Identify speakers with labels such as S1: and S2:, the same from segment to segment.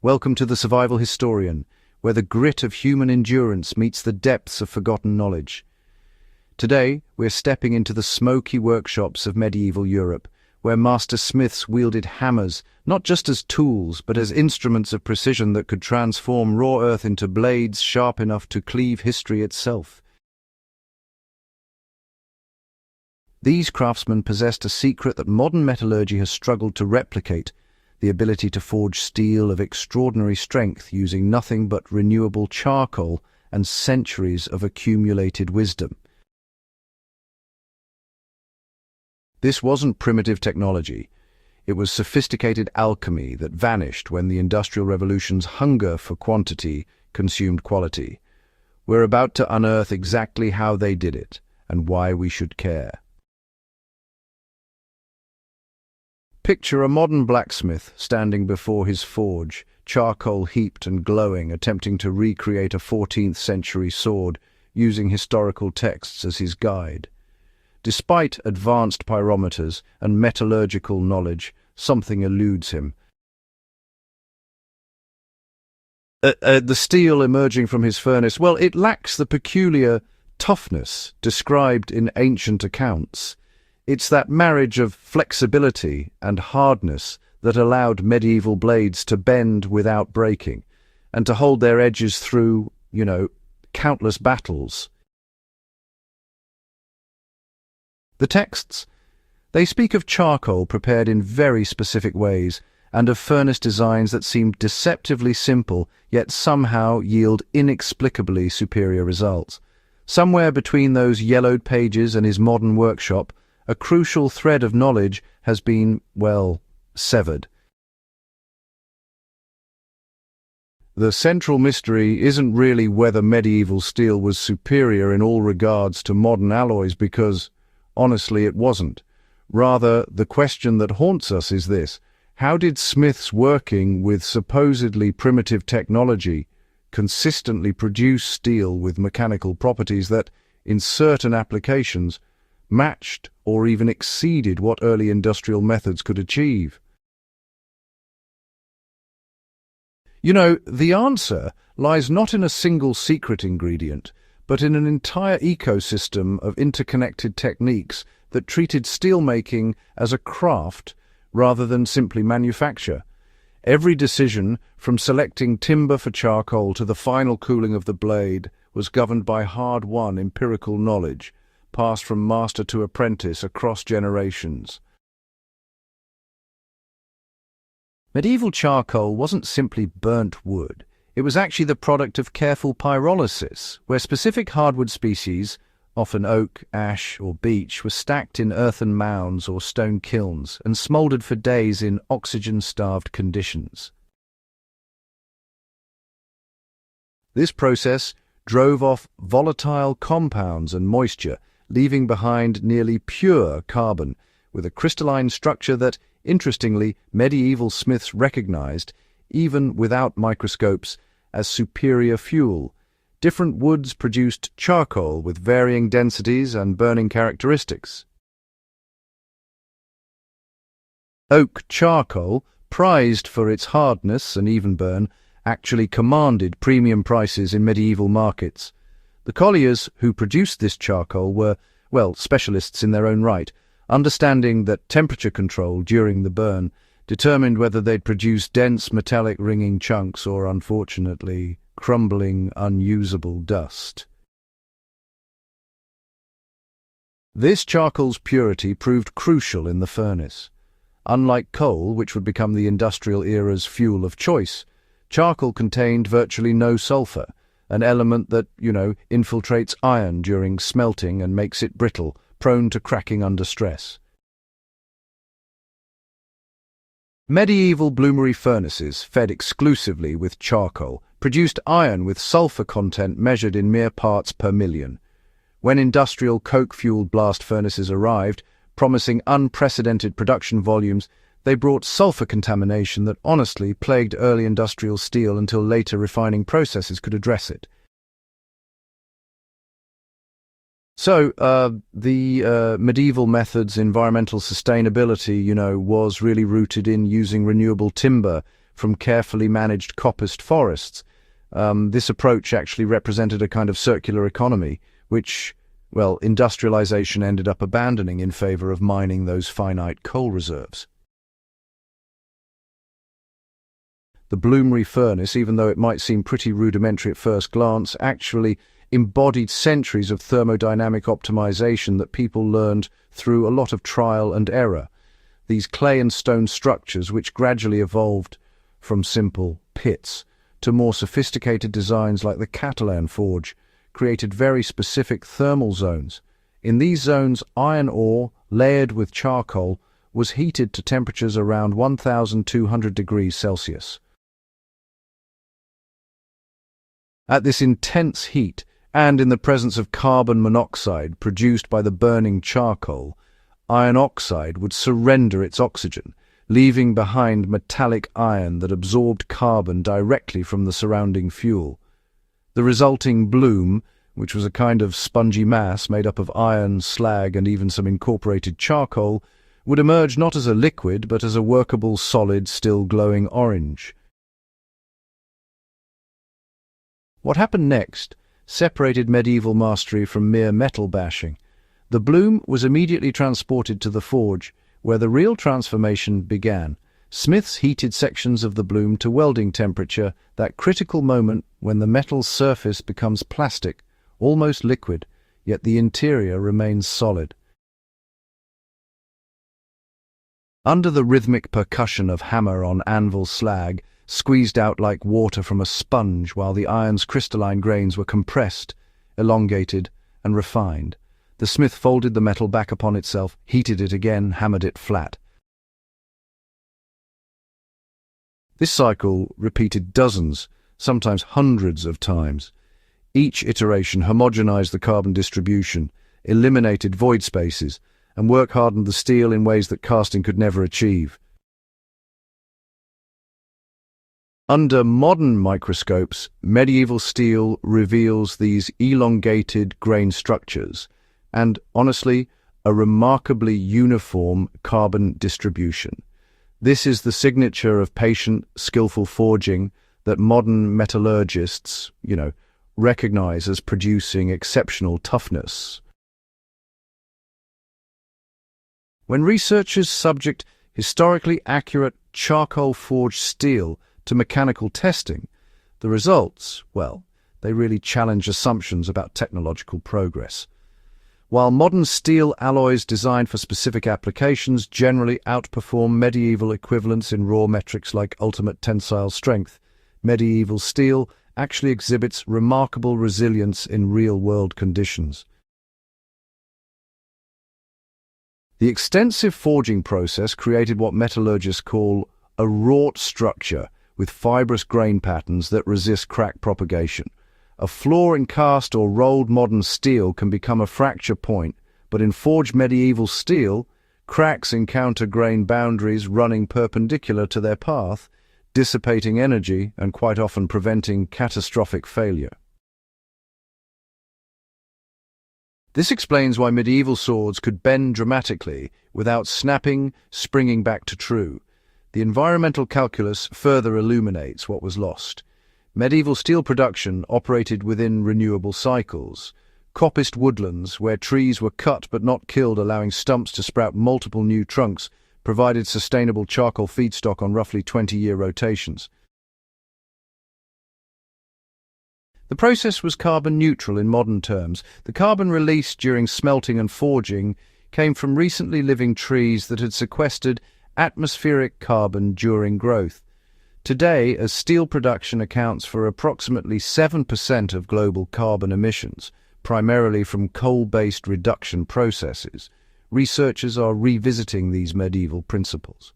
S1: Welcome to the Survival Historian, where the grit of human endurance meets the depths of forgotten knowledge. Today, we're stepping into the smoky workshops of medieval Europe, where master smiths wielded hammers not just as tools, but as instruments of precision that could transform raw earth into blades sharp enough to cleave history itself. These craftsmen possessed a secret that modern metallurgy has struggled to replicate: the ability to forge steel of extraordinary strength using nothing but renewable charcoal and centuries of accumulated wisdom. This wasn't primitive technology. It was sophisticated alchemy that vanished when the Industrial Revolution's hunger for quantity consumed quality. We're about to unearth exactly how they did it and why we should care. Picture a modern blacksmith standing before his forge, charcoal heaped and glowing, attempting to recreate a 14th century sword using historical texts as his guide. Despite advanced pyrometers and metallurgical knowledge, something eludes him. The steel emerging from his furnace, well, it lacks the peculiar toughness described in ancient accounts. It's that marriage of flexibility and hardness that allowed medieval blades to bend without breaking and to hold their edges through, countless battles. The texts, they speak of charcoal prepared in very specific ways and of furnace designs that seem deceptively simple yet somehow yield inexplicably superior results. Somewhere between those yellowed pages and his modern workshop, a crucial thread of knowledge has been, severed. The central mystery isn't really whether medieval steel was superior in all regards to modern alloys, because, honestly, it wasn't. Rather, the question that haunts us is this: how did smiths working with supposedly primitive technology consistently produce steel with mechanical properties that, in certain applications, matched or even exceeded what early industrial methods could achieve? The answer lies not in a single secret ingredient, but in an entire ecosystem of interconnected techniques that treated steelmaking as a craft rather than simply manufacture. Every decision, from selecting timber for charcoal to the final cooling of the blade, was governed by hard-won empirical knowledge, passed from master to apprentice across generations. Medieval charcoal wasn't simply burnt wood. It was actually the product of careful pyrolysis, where specific hardwood species, often oak, ash, or beech, were stacked in earthen mounds or stone kilns and smoldered for days in oxygen-starved conditions. This process drove off volatile compounds and moisture, leaving behind nearly pure carbon, with a crystalline structure that, interestingly, medieval smiths recognized, even without microscopes, as superior fuel. Different woods produced charcoal with varying densities and burning characteristics. Oak charcoal, prized for its hardness and even burn, actually commanded premium prices in medieval markets. The colliers who produced this charcoal were, specialists in their own right, understanding that temperature control during the burn determined whether they'd produce dense metallic ringing chunks or, unfortunately, crumbling, unusable dust. This charcoal's purity proved crucial in the furnace. Unlike coal, which would become the industrial era's fuel of choice, charcoal contained virtually no sulfur, an element that, infiltrates iron during smelting and makes it brittle, prone to cracking under stress. Medieval bloomery furnaces, fed exclusively with charcoal, produced iron with sulfur content measured in mere parts per million. When industrial coke-fueled blast furnaces arrived, promising unprecedented production volumes, they brought sulfur contamination that honestly plagued early industrial steel until later refining processes could address it. So, the medieval method's environmental sustainability, was really rooted in using renewable timber from carefully managed coppiced forests. This approach actually represented a kind of circular economy, which, well, industrialization ended up abandoning in favor of mining those finite coal reserves. The Bloomery furnace, even though it might seem pretty rudimentary at first glance, actually embodied centuries of thermodynamic optimization that people learned through a lot of trial and error. These clay and stone structures, which gradually evolved from simple pits to more sophisticated designs like the Catalan forge, created very specific thermal zones. In these zones, iron ore, layered with charcoal, was heated to temperatures around 1,200 degrees Celsius. At this intense heat, and in the presence of carbon monoxide produced by the burning charcoal, iron oxide would surrender its oxygen, leaving behind metallic iron that absorbed carbon directly from the surrounding fuel. The resulting bloom, which was a kind of spongy mass made up of iron, slag, and even some incorporated charcoal, would emerge not as a liquid but as a workable solid still glowing orange. What happened next separated medieval mastery from mere metal bashing. The bloom was immediately transported to the forge, where the real transformation began. Smiths heated sections of the bloom to welding temperature, that critical moment when the metal's surface becomes plastic, almost liquid, yet the interior remains solid. Under the rhythmic percussion of hammer on anvil slag, squeezed out like water from a sponge while the iron's crystalline grains were compressed, elongated, and refined, the smith folded the metal back upon itself, heated it again, hammered it flat. This cycle repeated dozens, sometimes hundreds of times. Each iteration homogenized the carbon distribution, eliminated void spaces, and work-hardened the steel in ways that casting could never achieve. Under modern microscopes, medieval steel reveals these elongated grain structures and, honestly, a remarkably uniform carbon distribution. This is the signature of patient, skillful forging that modern metallurgists, recognize as producing exceptional toughness. When researchers subject historically accurate charcoal-forged steel to mechanical testing, the results, they really challenge assumptions about technological progress. While modern steel alloys designed for specific applications generally outperform medieval equivalents in raw metrics like ultimate tensile strength, medieval steel actually exhibits remarkable resilience in real-world conditions. The extensive forging process created what metallurgists call a wrought structure, with fibrous grain patterns that resist crack propagation. A flaw in cast or rolled modern steel can become a fracture point, but in forged medieval steel, cracks encounter grain boundaries running perpendicular to their path, dissipating energy and quite often preventing catastrophic failure. This explains why medieval swords could bend dramatically without snapping, springing back to true. The environmental calculus further illuminates what was lost. Medieval steel production operated within renewable cycles. Coppiced woodlands, where trees were cut but not killed, allowing stumps to sprout multiple new trunks, provided sustainable charcoal feedstock on roughly 20-year rotations. The process was carbon neutral in modern terms. The carbon released during smelting and forging came from recently living trees that had sequestered atmospheric carbon during growth. Today, as steel production accounts for approximately 7% of global carbon emissions, primarily from coal-based reduction processes, researchers are revisiting these medieval principles.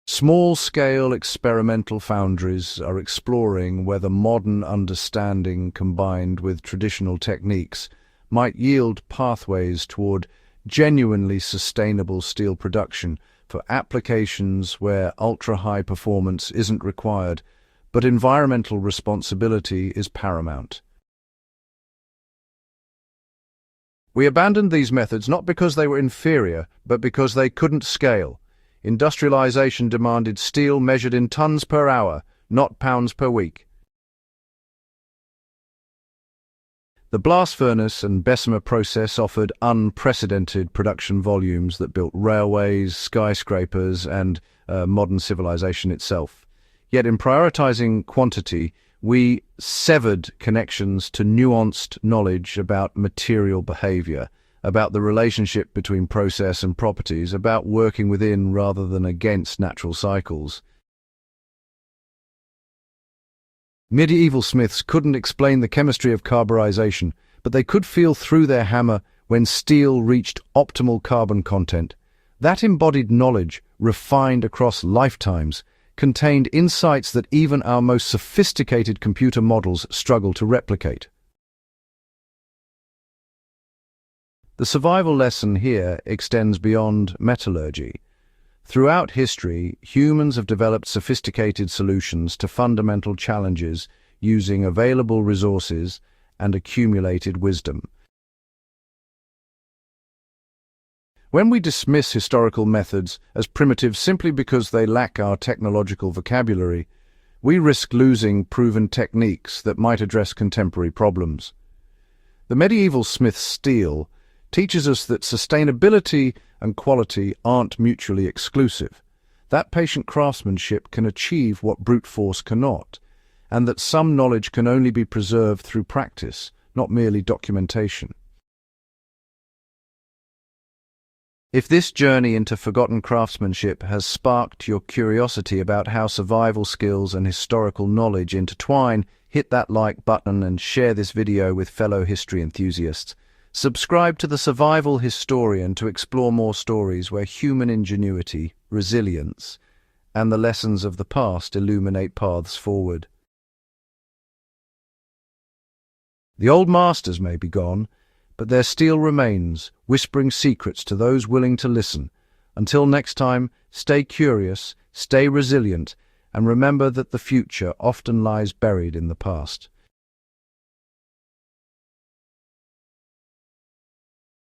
S1: Small-scale experimental foundries are exploring whether modern understanding combined with traditional techniques might yield pathways toward genuinely sustainable steel production for applications where ultra-high performance isn't required, but environmental responsibility is paramount. We abandoned these methods not because they were inferior, but because they couldn't scale. Industrialization demanded steel measured in tons per hour, not pounds per week. The blast furnace and Bessemer process offered unprecedented production volumes that built railways, skyscrapers, and modern civilization itself. Yet in prioritizing quantity, we severed connections to nuanced knowledge about material behavior, about the relationship between process and properties, about working within rather than against natural cycles. Medieval smiths couldn't explain the chemistry of carburization, but they could feel through their hammer when steel reached optimal carbon content. That embodied knowledge, refined across lifetimes, contained insights that even our most sophisticated computer models struggle to replicate. The survival lesson here extends beyond metallurgy. Throughout history, humans have developed sophisticated solutions to fundamental challenges using available resources and accumulated wisdom. When we dismiss historical methods as primitive simply because they lack our technological vocabulary, we risk losing proven techniques that might address contemporary problems. The medieval smith's steel teaches us that sustainability and quality aren't mutually exclusive, that patient craftsmanship can achieve what brute force cannot, and that some knowledge can only be preserved through practice, not merely documentation. If this journey into forgotten craftsmanship has sparked your curiosity about how survival skills and historical knowledge intertwine, hit that like button and share this video with fellow history enthusiasts. Subscribe to The Survival Historian to explore more stories where human ingenuity, resilience, and the lessons of the past illuminate paths forward. The old masters may be gone, but their steel remains, whispering secrets to those willing to listen. Until next time, stay curious, stay resilient, and remember that the future often lies buried in the past.